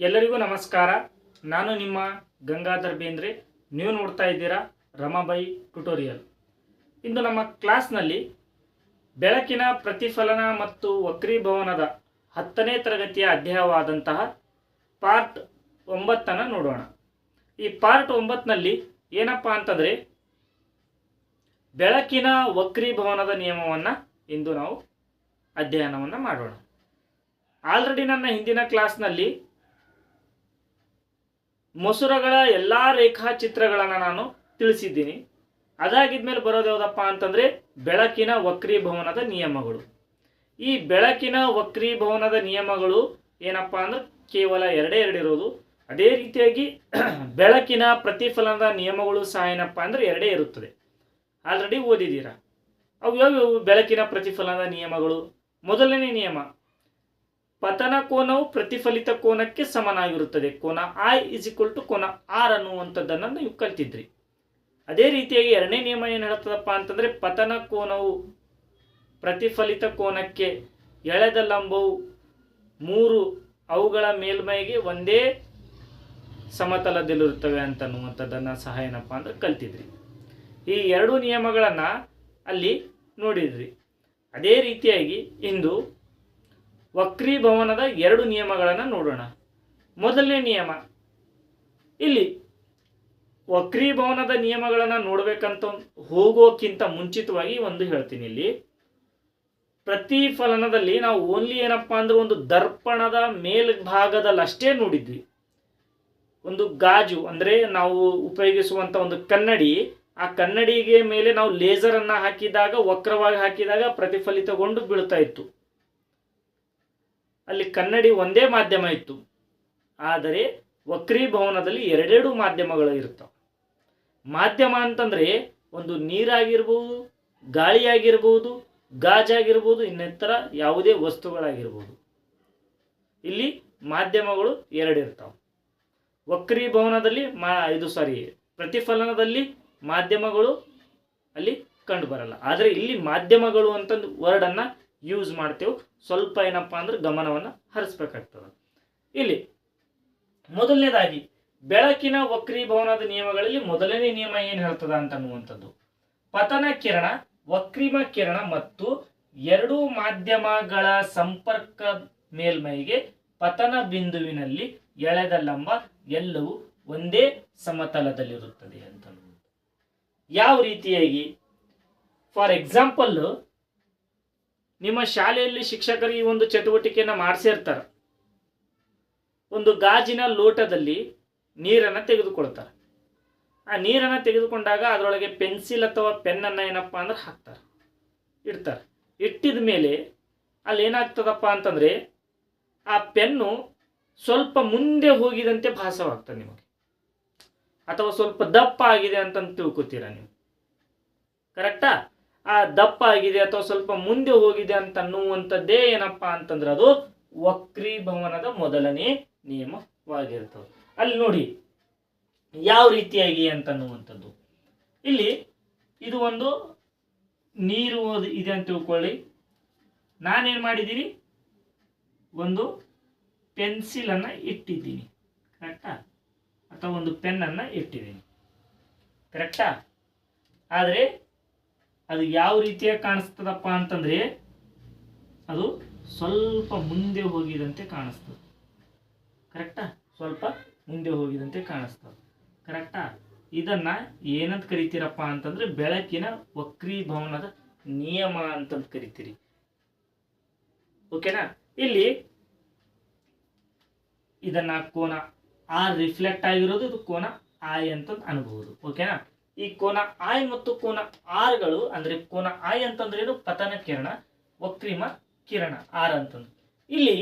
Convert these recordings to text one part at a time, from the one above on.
ಎಲ್ಲರಿಗೂ ನಮಸ್ಕಾರ. ನಾನು ನಿಮ್ಮ ಗಂಗಾಧರ್ ಬೇಂದ್ರೆ. ನೀವು ನೋಡ್ತಾ ಇದ್ದೀರಾ ರಮಾಬಾಯಿ ಟ್ಯುಟೋರಿಯಲ್. ಇಂದು ನಮ್ಮ ಕ್ಲಾಸ್ನಲ್ಲಿ ಬೆಳಕಿನ ಪ್ರತಿಫಲನ ಮತ್ತು ವಕ್ರೀಭವನದ 10ನೇ ತರಗತಿಯ ಅಧ್ಯಾಯವಾದಂತಹ ಪಾರ್ಟ್ 9 ನೋಡೋಣ. ಈ ಪಾರ್ಟ್ 9ನಲ್ಲಿ ಏನಪ್ಪ ಅಂತಂದರೆ ಬೆಳಕಿನ ವಕ್ರೀಭವನದ ನಿಯಮವನ್ನು ಇಂದು ನಾವು ಅಧ್ಯಯನವನ್ನು ಮಾಡೋಣ. ಆಲ್ರೆಡಿ ನನ್ನ ಹಿಂದಿನ ಕ್ಲಾಸ್ನಲ್ಲಿ ಮೊಸರಗಳ ಎಲ್ಲ ರೇಖಾಚಿತ್ರಗಳನ್ನು ನಾನು ತಿಳಿಸಿದ್ದೀನಿ. ಅದಾಗಿದ್ಮೇಲೆ ಬರೋದು ಯಾವುದಪ್ಪ ಅಂತಂದರೆ ಬೆಳಕಿನ ವಕ್ರೀಭವನದ ನಿಯಮಗಳು. ಈ ಬೆಳಕಿನ ವಕ್ರೀಭವನದ ನಿಯಮಗಳು ಏನಪ್ಪ ಅಂದ್ರೆ ಕೇವಲ ಎರಡೇ ಇರೋದು. ಅದೇ ರೀತಿಯಾಗಿ ಬೆಳಕಿನ ಪ್ರತಿಫಲನದ ನಿಯಮಗಳು ಸಹ ಏನಪ್ಪ ಅಂದರೆ ಎರಡೇ ಇರುತ್ತದೆ. ಆಲ್ರೆಡಿ ಓದಿದ್ದೀರಾ. ಅವು ಯಾವ್ಯಾವು ಬೆಳಕಿನ ಪ್ರತಿಫಲನದ ನಿಯಮಗಳು? ಮೊದಲನೇ ನಿಯಮ, ಪತನ ಕೋನವು ಪ್ರತಿಫಲಿತ ಕೋನಕ್ಕೆ ಸಮನಾಗಿರುತ್ತದೆ. ಕೋನ I = ಕೋನ R ಅನ್ನುವಂಥದ್ದನ್ನು ನೀವು ಕಲ್ತಿದ್ರಿ. ಅದೇ ರೀತಿಯಾಗಿ ಎರಡನೇ ನಿಯಮ ಏನು ಹೇಳ್ತದಪ್ಪ ಅಂತಂದರೆ ಪತನ ಕೋನವು ಪ್ರತಿಫಲಿತ ಕೋನಕ್ಕೆ ಎಳೆದ ಲಂಬವು 3 ಅವುಗಳ ಮೇಲ್ಮೈಗೆ ಒಂದೇ ಸಮತಲದಲ್ಲಿರುತ್ತವೆ ಅಂತನ್ನುವಂಥದ್ದನ್ನು ಸಹ ಏನಪ್ಪ ಅಂದ್ರೆ ಕಲ್ತಿದ್ರಿ. ಈ ಎರಡು ನಿಯಮಗಳನ್ನು ಅಲ್ಲಿ ನೋಡಿದ್ರಿ. ಅದೇ ರೀತಿಯಾಗಿ ಇಂದು ವಕ್ರೀಭವನದ 2 ನಿಯಮಗಳನ್ನು ನೋಡೋಣ. ಮೊದಲನೇ ನಿಯಮ, ಇಲ್ಲಿ ವಕ್ರೀಭವನದ ನಿಯಮಗಳನ್ನು ನೋಡಬೇಕಂತ ಹೋಗೋಕ್ಕಿಂತ ಮುಂಚಿತವಾಗಿ ಒಂದು ಹೇಳ್ತೀನಿ. ಇಲ್ಲಿ ಪ್ರತಿಫಲನದಲ್ಲಿ ನಾವು ಓನ್ಲಿ ಏನಪ್ಪ ಅಂದ್ರೆ ಒಂದು ದರ್ಪಣದ ಮೇಲ್ಭಾಗದಲ್ಲಷ್ಟೇ ನೋಡಿದ್ವಿ. ಒಂದು ಗಾಜು ಅಂದರೆ ನಾವು ಉಪಯೋಗಿಸುವಂಥ ಒಂದು ಕನ್ನಡಿ, ಆ ಕನ್ನಡಿಗೆ ಮೇಲೆ ನಾವು ಲೇಸರನ್ನು ಹಾಕಿದಾಗ, ವಕ್ರವಾಗಿ ಹಾಕಿದಾಗ ಪ್ರತಿಫಲಿತಗೊಂಡು ಬೀಳ್ತಾ ಇತ್ತು. ಅಲ್ಲಿ ಕನ್ನಡಿ ಒಂದೇ ಮಾಧ್ಯಮ ಇತ್ತು. ಆದರೆ ವಕ್ರೀಭವನದಲ್ಲಿ ಎರಡೆರಡು ಮಾಧ್ಯಮಗಳು ಇರ್ತವೆ. ಮಾಧ್ಯಮ ಅಂತಂದರೆ ಒಂದು ನೀರಾಗಿರ್ಬೋದು, ಗಾಳಿಯಾಗಿರ್ಬೋದು, ಗಾಜಾಗಿರ್ಬೋದು, ಇನ್ನಿತರ ಯಾವುದೇ ವಸ್ತುಗಳಾಗಿರ್ಬೋದು. ಇಲ್ಲಿ ಮಾಧ್ಯಮಗಳು ಎರಡಿರ್ತಾವೆ. ವಕ್ರೀಭವನದಲ್ಲಿ ಪ್ರತಿಫಲನದಲ್ಲಿ ಮಾಧ್ಯಮಗಳು ಅಲ್ಲಿ ಕಂಡು ಬರಲ್ಲ. ಆದರೆ ಇಲ್ಲಿ ಮಾಧ್ಯಮಗಳು ಅಂತಂದು ವರ್ಡನ್ನು ಯೂಸ್ ಮಾಡ್ತೇವೆ. ಸ್ವಲ್ಪ ಏನಪ್ಪ ಅಂದ್ರೆ ಗಮನವನ್ನು ಹರಿಸ್ಬೇಕಾಗ್ತದೆ. ಇಲ್ಲಿ ಮೊದಲನೇದಾಗಿ ಬೆಳಕಿನ ವಕ್ರೀಭವನದ ನಿಯಮಗಳಲ್ಲಿ ಮೊದಲನೇ ನಿಯಮ ಏನು ಹೇಳ್ತದ ಅಂತನ್ನುವಂಥದ್ದು, ಪತನ ಕಿರಣ, ವಕ್ರೀಮ ಕಿರಣ ಮತ್ತು ಎರಡು ಮಾಧ್ಯಮಗಳ ಸಂಪರ್ಕ ಮೇಲ್ಮೈಗೆ ಪತನ ಬಿಂದುವಿನಲ್ಲಿ ಎಳೆದ ಲಂಬ ಎಲ್ಲವೂ ಒಂದೇ ಸಮತಲದಲ್ಲಿರುತ್ತದೆ ಅಂತನ್ನುವುದು. ಯಾವ ರೀತಿಯಾಗಿ? ಫಾರ್ ಎಕ್ಸಾಂಪಲ್, ನಿಮ್ಮ ಶಾಲೆಯಲ್ಲಿ ಶಿಕ್ಷಕರು ಈ ಒಂದು ಚಟುವಟಿಕೆಯನ್ನು ಮಾಡಿಸಿರ್ತಾರೆ. ಒಂದು ಗಾಜಿನ ಲೋಟದಲ್ಲಿ ನೀರನ್ನು ತೆಗೆದುಕೊಳ್ತಾರೆ. ಆ ನೀರನ್ನು ತೆಗೆದುಕೊಂಡಾಗ ಅದರೊಳಗೆ ಪೆನ್ಸಿಲ್ ಅಥವಾ ಪೆನ್ನನ್ನು ಏನಪ್ಪ ಅಂದ್ರೆ ಹಾಕ್ತಾರೆ, ಇಡ್ತಾರೆ. ಇಟ್ಟಿದ ಮೇಲೆ ಅಲ್ಲಿ ಏನಾಗ್ತದಪ್ಪ ಅಂತಂದರೆ ಆ ಪೆನ್ನು ಸ್ವಲ್ಪ ಮುಂದೆ ಹೋಗಿದಂತೆ ಭಾಸವಾಗ್ತದೆ ನಿಮಗೆ, ಅಥವಾ ಸ್ವಲ್ಪ ದಪ್ಪ ಆಗಿದೆ ಅಂತಂದು ತಿಳ್ಕೊತೀರ ನೀವು. ಕರೆಕ್ಟಾ? ಆ ದಪ್ಪ ಆಗಿದೆ ಅಥವಾ ಸ್ವಲ್ಪ ಮುಂದೆ ಹೋಗಿದೆ ಅಂತ ಅನ್ನುವಂಥದ್ದೇ ಏನಪ್ಪ ಅಂತಂದ್ರೆ ಅದು ವಕ್ರೀಭವನದ ಮೊದಲನೇ ನಿಯಮವಾಗಿರ್ತದೆ. ಅಲ್ಲಿ ನೋಡಿ ಯಾವ ರೀತಿಯಾಗಿ ಅಂತನ್ನುವಂಥದ್ದು. ಇಲ್ಲಿ ಇದು ಒಂದು ನೀರು ಇದೆ ಅಂತ ತಿಳ್ಕೊಳ್ಳಿ. ನಾನೇನು ಮಾಡಿದ್ದೀನಿ, ಒಂದು ಪೆನ್ಸಿಲನ್ನು ಇಟ್ಟಿದ್ದೀನಿ. ಕರೆಕ್ಟಾ? ಅಥವಾ ಒಂದು ಪೆನ್ನನ್ನು ಇಟ್ಟಿದ್ದೀನಿ. ಕರೆಕ್ಟಾ? ಆದರೆ ಅದು ಯಾವ ರೀತಿಯಾಗಿ ಕಾಣಿಸ್ತದಪ್ಪ ಅಂತಂದರೆ ಅದು ಸ್ವಲ್ಪ ಮುಂದೆ ಹೋಗಿದಂತೆ ಕಾಣಿಸ್ತದೆ. ಕರೆಕ್ಟಾ? ಸ್ವಲ್ಪ ಮುಂದೆ ಹೋಗಿದಂತೆ ಕಾಣಿಸ್ತದೆ. ಕರೆಕ್ಟಾ? ಇದನ್ನು ಏನಂತ ಕರಿತೀರಪ್ಪ ಅಂತಂದರೆ ಬೆಳಕಿನ ವಕ್ರೀಭವನದ ನಿಯಮ ಅಂತಂದು ಕರಿತೀರಿ. ಓಕೆನಾ? ಇಲ್ಲಿ ಇದನ್ನು ಕೋನ R ರಿಫ್ಲೆಕ್ಟ್ ಆಗಿರೋದು, ಇದು ಕೋನ I ಅಂತಂದು ಅನ್ಬಹುದು. ಓಕೆನಾ? ಈ ಕೋನ I ಮತ್ತು ಕೋನ R ಗಳು ಅಂದರೆ ಕೋನ I ಅಂತಂದ್ರೆ ಏನು? ಪತನ ಕಿರಣ, ವಕ್ರೀಮ ಕಿರಣ R ಅಂತಂದು. ಇಲ್ಲಿ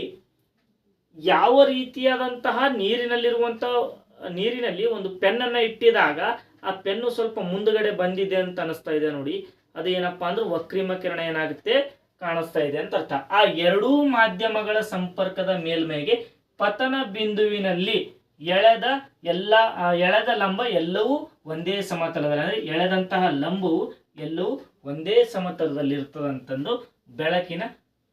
ಯಾವ ರೀತಿಯಾದಂತಹ ನೀರಿನಲ್ಲಿ ಒಂದು ಪೆನ್ನನ್ನು ಇಟ್ಟಿದಾಗ ಆ ಪೆನ್ನು ಸ್ವಲ್ಪ ಮುಂದುಗಡೆ ಬಂದಿದೆ ಅಂತ ಅನಿಸ್ತಾ ಇದೆ ನೋಡಿ. ಅದು ಏನಪ್ಪಾ ಅಂದ್ರೆ ವಕ್ರೀಮ ಕಿರಣ ಏನಾಗುತ್ತೆ, ಕಾಣಿಸ್ತಾ ಇದೆ ಅಂತ ಅರ್ಥ. ಆ ಎರಡೂ ಮಾಧ್ಯಮಗಳ ಸಂಪರ್ಕದ ಮೇಲ್ಮೈಗೆ ಪತನ ಬಿಂದುವಿನಲ್ಲಿ ಎಳೆದ ಲಂಬ ಎಲ್ಲವೂ ಒಂದೇ ಸಮತಲದಲ್ಲಿ, ಅಂದರೆ ಎಳೆದಂತಹ ಲಂಬವು ಎಲ್ಲವೂ ಒಂದೇ ಸಮತಲದಲ್ಲಿರ್ತದಂತಂದು ಬೆಳಕಿನ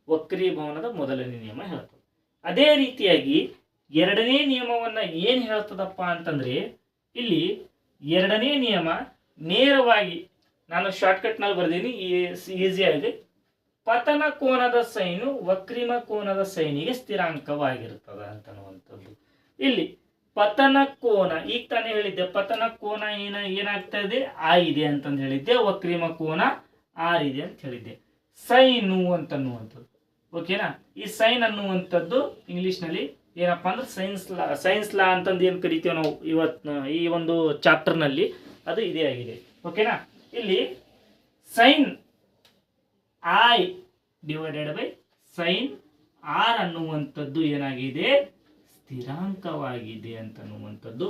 ವಕ್ರೀಭವನದ ಮೊದಲನೇ ನಿಯಮ ಹೇಳ್ತದೆ. ಅದೇ ರೀತಿಯಾಗಿ ಎರಡನೇ ನಿಯಮವನ್ನು ಏನು ಹೇಳ್ತದಪ್ಪ ಅಂತಂದರೆ, ಇಲ್ಲಿ ಎರಡನೇ ನಿಯಮ ನೇರವಾಗಿ ನಾನು ಶಾರ್ಟ್ಕಟ್ನಲ್ಲಿ ಬರ್ದೀನಿ, ಈಸಿಯಾಗಿ, ಪತನ ಕೋನದ ಸೈನು ವಕ್ರಿಮ ಕೋನದ ಸೈನಿಗೆ ಸ್ಥಿರಾಂಕವಾಗಿರ್ತದ ಅಂತನ್ನುವಂಥದ್ದು. ಇಲ್ಲಿ ಪತನ ಕೋನ, ಈಗ ತಾನೇ ಹೇಳಿದ್ದೆ, ಪತನ ಕೋನ ಏನಾಗ್ತಾ ಇದೆ, ಇದೆ ಅಂತಂದು ಹೇಳಿದ್ದೆ, ವಕ್ರಿಮ ಕೋನ ಇದೆ ಅಂತ ಹೇಳಿದ್ದೆ. ಸೈನು ಅಂತನ್ನುವಂಥದ್ದು, ಓಕೆನಾ. ಈ ಸೈನ್ ಅನ್ನುವಂಥದ್ದು ಇಂಗ್ಲಿಷ್ನಲ್ಲಿ ಏನಪ್ಪಾ ಅಂದ್ರೆ ಸೈನ್ಸ್ ಲಾ ಅಂತಂದು ಏನು ಕರಿತೀವಿ ನಾವು ಈ ಒಂದು ಚಾಪ್ಟರ್ನಲ್ಲಿ, ಅದು ಇದೇ ಆಗಿದೆ, ಓಕೆನಾ. ಇಲ್ಲಿ sine i divided by sine r ಅನ್ನುವಂಥದ್ದು ಏನಾಗಿದೆ, ಸ್ಥಿರಾಂಕವಾಗಿದೆ ಅಂತನ್ನುವಂಥದ್ದು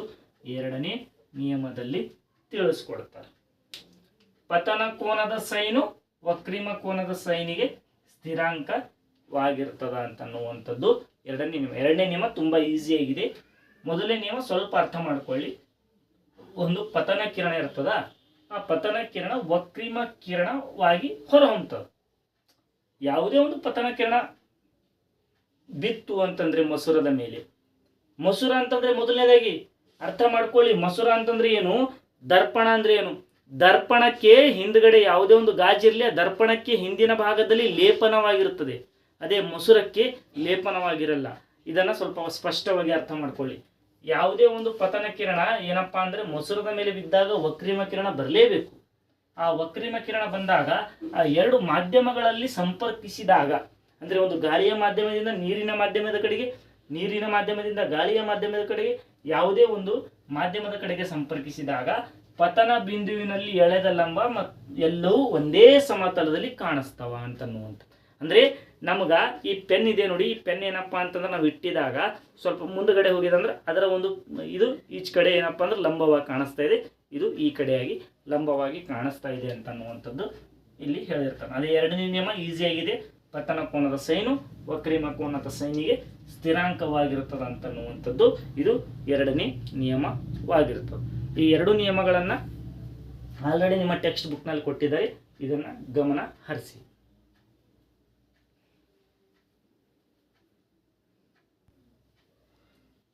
ಎರಡನೇ ನಿಯಮದಲ್ಲಿ ತಿಳಿಸ್ಕೊಡ್ತಾರೆ. ಪತನ ಕೋನದ ಸೈನು ವಕ್ರಿಮ ಕೋನದ ಸೈನಿಗೆ ಸ್ಥಿರಾಂಕವಾಗಿರ್ತದ ಅಂತನ್ನುವಂಥದ್ದು ಎರಡನೇ ನಿಯಮ. ಎರಡನೇ ನಿಯಮ ತುಂಬ ಈಸಿಯಾಗಿದೆ. ಮೊದಲನೇ ನಿಯಮ ಸ್ವಲ್ಪ ಅರ್ಥ ಮಾಡ್ಕೊಳ್ಳಿ. ಒಂದು ಪತನ ಕಿರಣ ಇರ್ತದ, ಆ ಪತನ ಕಿರಣ ವಕ್ರಿಮ ಕಿರಣವಾಗಿ ಹೊರಹೊಮ್ಮುತ್ತದೆ. ಯಾವುದೇ ಒಂದು ಪತನ ಕಿರಣ ಬಿತ್ತು ಅಂತಂದ್ರೆ ಮಸೂರದ ಮೇಲೆ, ಮಸೂರ ಅಂತಂದ್ರೆ ಮೊದಲನೇದಾಗಿ ಅರ್ಥ ಮಾಡ್ಕೊಳ್ಳಿ, ಮಸೂರ ಅಂತಂದ್ರೆ ಏನು, ದರ್ಪಣ ಅಂದ್ರೆ ಏನು. ದರ್ಪಣಕ್ಕೆ ಹಿಂದ್ಗಡೆ ಯಾವುದೇ ಒಂದು ಗಾಜಿರಲಿ, ಆ ದರ್ಪಣಕ್ಕೆ ಹಿಂದಿನ ಭಾಗದಲ್ಲಿ ಲೇಪನವಾಗಿರುತ್ತದೆ, ಅದೇ ಮಸೂರಕ್ಕೆ ಲೇಪನವಾಗಿರಲ್ಲ. ಇದನ್ನ ಸ್ವಲ್ಪ ಸ್ಪಷ್ಟವಾಗಿ ಅರ್ಥ ಮಾಡ್ಕೊಳ್ಳಿ. ಯಾವುದೇ ಒಂದು ಪತನ ಕಿರಣ ಏನಪ್ಪಾ ಅಂದ್ರೆ ಮಸೂರದ ಮೇಲೆ ಬಿದ್ದಾಗ ವಕ್ರಿಮ ಕಿರಣ ಬರಲೇಬೇಕು. ಆ ವಕ್ರಿಮ ಕಿರಣ ಬಂದಾಗ ಆ ಎರಡು ಮಾಧ್ಯಮಗಳಲ್ಲಿ ಸಂಪರ್ಕಿಸಿದಾಗ, ಅಂದ್ರೆ ಒಂದು ಗಾಳಿಯ ಮಾಧ್ಯಮದಿಂದ ನೀರಿನ ಮಾಧ್ಯಮದ ಕಡೆಗೆ, ನೀರಿನ ಮಾಧ್ಯಮದಿಂದ ಗಾಳಿಯ ಮಾಧ್ಯಮದ ಕಡೆಗೆ, ಯಾವುದೇ ಒಂದು ಮಾಧ್ಯಮದ ಕಡೆಗೆ ಸಂಪರ್ಕಿಸಿದಾಗ ಪತನ ಬಿಂದುವಿನಲ್ಲಿ ಎಳೆದ ಲಂಬ ಎಲ್ಲವೂ ಒಂದೇ ಸಮತಲದಲ್ಲಿ ಕಾಣಿಸ್ತಾವ ಅಂತನ್ನುವಂಥ. ಅಂದ್ರೆ ನಮಗ ಈ ಪೆನ್ ಇದೆ ನೋಡಿ, ಈ ಪೆನ್ ಏನಪ್ಪಾ ಅಂತಂದ್ರೆ ನಾವು ಇಟ್ಟಿದಾಗ ಸ್ವಲ್ಪ ಮುಂದಗಡೆ ಹೋಗಿದಂದ್ರೆ ಅದರ ಒಂದು ಇದು ಈಚ್ ಕಡೆ ಏನಪ್ಪಾ ಅಂದ್ರೆ ಲಂಬವಾಗಿ ಕಾಣಿಸ್ತಾ ಇದೆ, ಇದು ಈ ಕಡೆಯಾಗಿ ಲಂಬವಾಗಿ ಕಾಣಿಸ್ತಾ ಇದೆ ಅಂತನ್ನುವಂಥದ್ದು ಇಲ್ಲಿ ಹೇಳಿರ್ತಾನೆ. ಅದೇ ಎರಡನೇ ನಿಯಮ ಈಸಿಯಾಗಿದೆ. ಪತನ ಕೋನದ ಸೈನು ವಕ್ರಿಮ ಕೋನದ ಸೈನಿಗೆ ಸ್ಥಿರಾಂಕವಾಗಿರುತ್ತದೆ ಅಂತನ್ನುವಂಥದ್ದು ಇದು ಎರಡನೇ ನಿಯಮವಾಗಿರ್ತದೆ. ಈ ಎರಡು ನಿಯಮಗಳನ್ನು ಆಲ್ರೆಡಿ ನಿಮ್ಮ ಟೆಕ್ಸ್ಟ್ ಬುಕ್ನಲ್ಲಿ ಕೊಟ್ಟಿದ್ದಾರೆ, ಇದನ್ನು ಗಮನ ಹರಿಸಿ.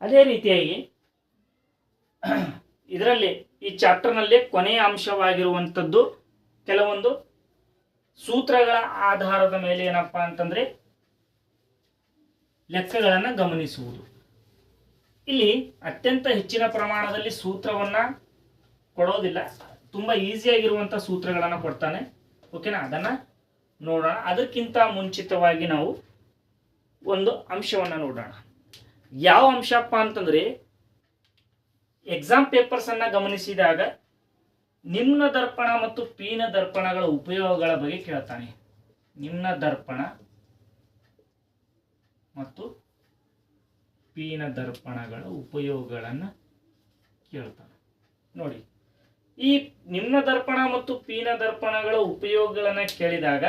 ಅದೇ ರೀತಿಯಾಗಿ ಇದರಲ್ಲಿ ಈ ಚಾಪ್ಟರ್ನಲ್ಲಿ ಕೊನೆಯ ಅಂಶವಾಗಿರುವಂಥದ್ದು ಕೆಲವೊಂದು ಸೂತ್ರಗಳ ಆಧಾರದ ಮೇಲೆ ಏನಪ್ಪಾ ಅಂತಂದ್ರೆ ಲೆಕ್ಕಗಳನ್ನು ಗಮನಿಸುವುದು. ಇಲ್ಲಿ ಅತ್ಯಂತ ಹೆಚ್ಚಿನ ಪ್ರಮಾಣದಲ್ಲಿ ಸೂತ್ರವನ್ನ ಕೊಡೋದಿಲ್ಲ, ತುಂಬಾ ಈಸಿಯಾಗಿರುವಂಥ ಸೂತ್ರಗಳನ್ನು ಕೊಡ್ತಾನೆ, ಓಕೆನಾ. ಅದನ್ನ ನೋಡೋಣ. ಅದಕ್ಕಿಂತ ಮುಂಚಿತವಾಗಿ ನಾವು ಒಂದು ಅಂಶವನ್ನು ನೋಡೋಣ. ಯಾವ ಅಂಶಪ್ಪ ಅಂತಂದ್ರೆ, ಎಕ್ಸಾಮ್ ಪೇಪರ್ಸ್ ಅನ್ನ ಗಮನಿಸಿದಾಗ ನಿಮ್ನ ದರ್ಪಣ ಮತ್ತು ಪೀನ ದರ್ಪಣಗಳ ಉಪಯೋಗಗಳ ಬಗ್ಗೆ ಕೇಳ್ತಾನೆ. ನಿಮ್ನ ದರ್ಪಣ ಮತ್ತು ಪೀನ ದರ್ಪಣಗಳ ಉಪಯೋಗಗಳನ್ನು ಕೇಳ್ತಾನೆ. ನೋಡಿ, ಈ ನಿಮ್ನ ದರ್ಪಣ ಮತ್ತು ಪೀನ ದರ್ಪಣಗಳ ಉಪಯೋಗಗಳನ್ನ ಕೇಳಿದಾಗ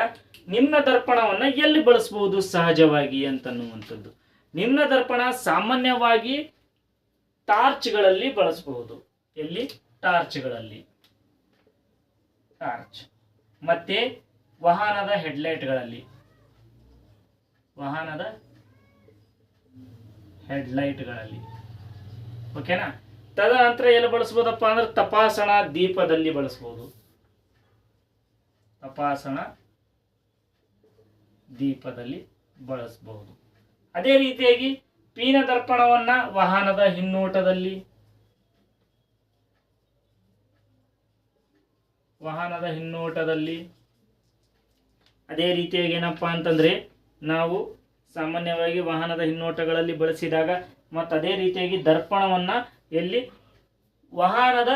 ನಿಮ್ನ ದರ್ಪಣವನ್ನ ಎಲ್ಲಿ ಬಳಸಬಹುದು ಸಹಜವಾಗಿ ಅಂತನ್ನುವಂಥದ್ದು. ನಿಮ್ನ ದರ್ಪಣ ಸಾಮಾನ್ಯವಾಗಿ ಟಾರ್ಚ್ಗಳಲ್ಲಿ ಬಳಸಬಹುದು. ಎಲ್ಲಿ? ಟಾರ್ಚ್ಗಳಲ್ಲಿ, ಟಾರ್ಚ್ ಮತ್ತೆ ವಾಹನದ ಹೆಡ್ಲೈಟ್ಗಳಲ್ಲಿ, ವಾಹನದ ಹೆಡ್ಲೈಟ್ಗಳಲ್ಲಿ, ಓಕೆನಾ. ತದನಂತರ ಎಲ್ಲಿ ಬಳಸಬಹುದಪ್ಪ ಅಂದ್ರೆ ತಪಾಸಣಾ ದೀಪದಲ್ಲಿ ಬಳಸಬಹುದು, ತಪಾಸಣಾ ದೀಪದಲ್ಲಿ ಬಳಸಬಹುದು. ಅದೇ ರೀತಿಯಾಗಿ ಪೀನ ದರ್ಪಣವನ್ನ ವಾಹನದ ಹಿನ್ನೋಟದಲ್ಲಿ, ವಾಹನದ ಹಿನ್ನೋಟದಲ್ಲಿ, ಅದೇ ರೀತಿಯಾಗಿ ಏನಪ್ಪಾ ಅಂತಂದ್ರೆ ನಾವು ಸಾಮಾನ್ಯವಾಗಿ ವಾಹನದ ಹಿನ್ನೋಟಗಳಲ್ಲಿ ಬಳಸಿದಾಗ, ಮತ್ತು ಅದೇ ರೀತಿಯಾಗಿ ದರ್ಪಣವನ್ನ ಎಲ್ಲಿ ವಾಹನದ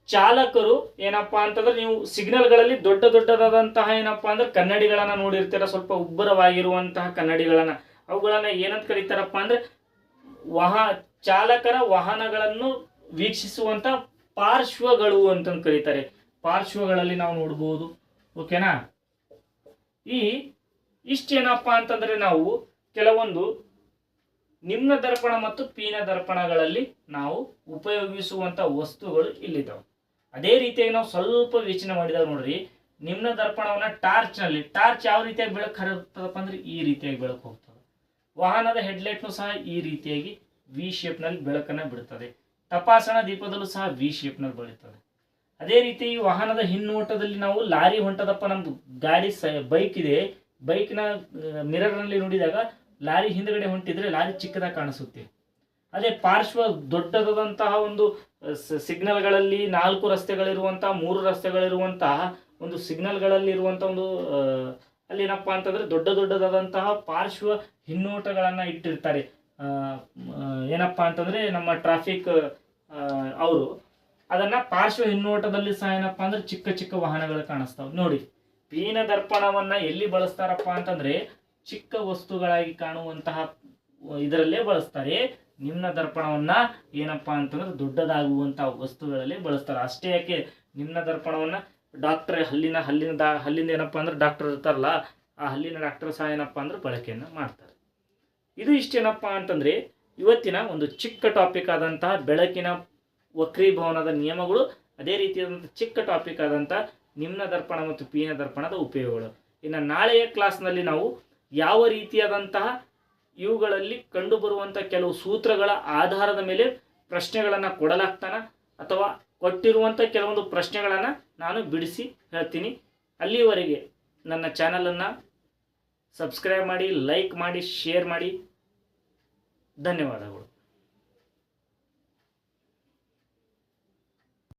ಚಾಲಕರು ಏನಪ್ಪಾ ಅಂತಂದ್ರೆ, ನೀವು ಸಿಗ್ನಲ್ಗಳಲ್ಲಿ ದೊಡ್ಡ ದೊಡ್ಡದಾದಂತಹ ಏನಪ್ಪಾ ಅಂದ್ರೆ ಕನ್ನಡಿಗಳನ್ನ ನೋಡಿರ್ತೀರ, ಸ್ವಲ್ಪ ಉಬ್ಬರವಾಗಿರುವಂತಹ ಕನ್ನಡಿಗಳನ್ನ, ಅವುಗಳನ್ನ ಏನಂತ ಕರೀತಾರಪ್ಪ ಅಂದ್ರೆ ಚಾಲಕರ ವಾಹನಗಳನ್ನು ವೀಕ್ಷಿಸುವಂತ ಪಾರ್ಶ್ವಗಳು ಅಂತ ಕರೀತಾರೆ. ಪಾರ್ಶ್ವಗಳಲ್ಲಿ ನಾವು ನೋಡಬಹುದು, ಓಕೆನಾ. ಇಷ್ಟೇನಪ್ಪಾ ಅಂತಂದ್ರೆ ನಾವು ಕೆಲವೊಂದು ನಿಮ್ನ ದರ್ಪಣ ಮತ್ತು ಪೀನ ದರ್ಪಣಗಳಲ್ಲಿ ನಾವು ಉಪಯೋಗಿಸುವಂತ ವಸ್ತುಗಳು ಇಲ್ಲಿದ್ದಾವೆ. ಅದೇ ರೀತಿಯಾಗಿ ನಾವು ಸ್ವಲ್ಪ ಯೋಚನೆ ಮಾಡಿದಾಗ ನೋಡ್ರಿ, ನಿಮ್ನ ದರ್ಪಣವನ್ನ ಟಾರ್ಚ್ನಲ್ಲಿ, ಟಾರ್ಚ್ ಯಾವ ರೀತಿಯಾಗಿ ಬೆಳಕು ಹರಿಯುತ್ತದಪ್ಪ ಅಂದ್ರೆ ಈ ರೀತಿಯಾಗಿ ಬೆಳಕು ಹೋಗ್ತದೆ. ವಾಹನದ ಹೆಡ್ಲೈಟ್ನು ಸಹ ಈ ರೀತಿಯಾಗಿ ವಿ ಶೇಪ್ನಲ್ಲಿ ಬೆಳಕನ್ನು ಬಿಡುತ್ತದೆ. ತಪಾಸಣಾ ದೀಪದಲ್ಲೂ ಸಹ ವಿ ಶೇಪ್ನಲ್ಲಿ ಬೆಳೀತದೆ. ಅದೇ ರೀತಿ ಈ ವಾಹನದ ಹಿನ್ನೋಟದಲ್ಲಿ ನಾವು ಲಾರಿ ಹೊಂಟದಪ್ಪ, ನಮ್ದು ಗಾಡಿ ಬೈಕ್ ಇದೆ, ಬೈಕ್ನ ಮಿರರ್ನಲ್ಲಿ ನೋಡಿದಾಗ ಲಾರಿ ಹಿಂದ್ಗಡೆ ಹೊಂಟಿದ್ರೆ ಲಾರಿ ಚಿಕ್ಕದಾಗಿ ಕಾಣಿಸುತ್ತೆ. ಅದೇ ಪಾರ್ಶ್ವ ದೊಡ್ಡದಾದಂತಹ ಒಂದು ಸಿಗ್ನಲ್ಗಳಲ್ಲಿ 4 ರಸ್ತೆಗಳಿರುವಂತಹ 3 ರಸ್ತೆಗಳಿರುವಂತಹ ಒಂದು ಸಿಗ್ನಲ್ಗಳಲ್ಲಿ ಇರುವಂತಹ ಒಂದು ಅಲ್ಲೇನಪ್ಪ ಅಂತಂದ್ರೆ ದೊಡ್ಡದಾದಂತಹ ಪಾರ್ಶ್ವ ಹಿನ್ನೋಟಗಳನ್ನ ಇಟ್ಟಿರ್ತಾರೆ. ಏನಪ್ಪಾ ಅಂತಂದ್ರೆ ನಮ್ಮ ಟ್ರಾಫಿಕ್ ಅವರು ಅದನ್ನ ಪಾರ್ಶ್ವ ಹಿನ್ನೋಟದಲ್ಲಿ ಸಹ ಏನಪ್ಪಾ ಅಂದ್ರೆ ಚಿಕ್ಕ ಚಿಕ್ಕ ವಾಹನಗಳು ಕಾಣಿಸ್ತಾವೆ ನೋಡಿ. ಪೀನ ದರ್ಪಣವನ್ನ ಎಲ್ಲಿ ಬಳಸ್ತಾರಪ್ಪ ಅಂತಂದ್ರೆ ಚಿಕ್ಕ ವಸ್ತುಗಳಾಗಿ ಕಾಣುವಂತಹ ಇದರಲ್ಲೇ ಬಳಸ್ತಾರೆ. ನಿಮ್ನ ದರ್ಪಣವನ್ನ ಏನಪ್ಪಾ ಅಂತಂದ್ರೆ ದೊಡ್ಡದಾಗುವಂತಹ ವಸ್ತುಗಳಲ್ಲಿ ಬಳಸ್ತಾರೆ. ಅಷ್ಟೇ ಯಾಕೆ, ನಿಮ್ನ ದರ್ಪಣವನ್ನ ಡಾಕ್ಟರ್ ಹಲ್ಲಿಂದ ಏನಪ್ಪಾ ಅಂದ್ರೆ ಡಾಕ್ಟರ್ ಇರ್ತಾರಲ್ಲ, ಆ ಹಲ್ಲಿನ ಡಾಕ್ಟರ್ ಸಹ ಏನಪ್ಪಾ ಅಂದ್ರೆ ಬಳಕೆಯನ್ನು ಮಾಡ್ತಾರೆ. ಇದು ಇಷ್ಟೇನಪ್ಪಾ ಅಂತಂದ್ರೆ ಇವತ್ತಿನ ಒಂದು ಚಿಕ್ಕ ಟಾಪಿಕ್ ಆದಂತಹ ಬೆಳಕಿನ ವಕ್ರೀಭವನದ ನಿಯಮಗಳು, ಅದೇ ರೀತಿಯಾದಂಥ ಚಿಕ್ಕ ಟಾಪಿಕ್ ಆದಂತಹ ನಿಮ್ನ ದರ್ಪಣ ಮತ್ತು ಪೀನ ದರ್ಪಣದ ಉಪಯೋಗಗಳು. ಇನ್ನು ನಾಳೆಯ ಕ್ಲಾಸ್ನಲ್ಲಿ ನಾವು ಯಾವ ರೀತಿಯಾದಂತಹ ಇವುಗಳಲ್ಲಿ ಕಂಡುಬರುವಂಥ ಕೆಲವು ಸೂತ್ರಗಳ ಆಧಾರದ ಮೇಲೆ ಪ್ರಶ್ನೆಗಳನ್ನು ಕೊಡಲಾಗ್ತಾನ ಅಥವಾ ಕೊಟ್ಟಿರುವಂಥ ಕೆಲವೊಂದು ಪ್ರಶ್ನೆಗಳನ್ನು ನಾನು ಬಿಡಿಸಿ ಹೇಳ್ತೀನಿ. ಅಲ್ಲಿವರೆಗೆ ನನ್ನ ಚಾನಲನ್ನು ಸಬ್ಸ್ಕ್ರೈಬ್ ಮಾಡಿ, ಲೈಕ್ ಮಾಡಿ, ಶೇರ್ ಮಾಡಿ. ಧನ್ಯವಾದಗಳು.